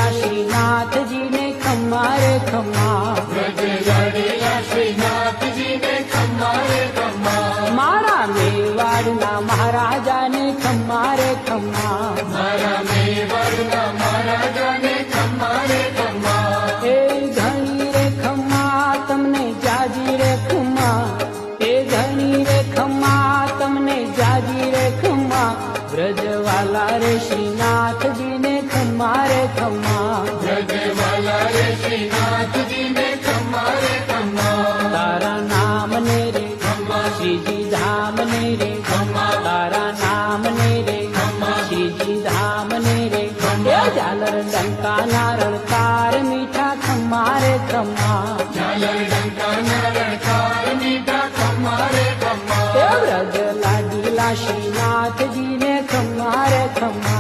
લાડેલા શ્રીનાથજીને ખમ્મા રે ખમ્મા, વ્રજ લાડેલા શ્રીનાથજીને ખમ્મા રે ખમ્મા, મારા મેવાડના મહારાજાને ખમ્મા રે ખમ્મા, મારા મેવાડના મહારાજાને ખમ્મા રે ખમ્મા, એ ઘણી રે ખમ્મા તમને જાજી રે ખમ્મા, એ ઘણી રે ખમ્મા તમને જાજી રે ખમ્મા, વ્રજવાલા રે શ્રીનાથજીને ખમ્મા રે ખમ્મા, વ્રજવાલા રે શ્રીનાથજીને ખમ્મા રે ખમ્મા, તારા નામને રે ખમ્મા શ્રીજી ધામને રે ખમ્મા, તારા નામને રે ખમ્મા શ્રીજી ધામને રે એ ઝાલર ડંકા નારળ તાર મીઠા ખમ્મા રે ખમ્મા, ઝાલર ડંકાના રણકાર મીઠા ખમ્મા રે ખમ્મા, એ વ્રજ લાડીલા શ્રીનાથજીને ખમ્મા રે ખમ્મા,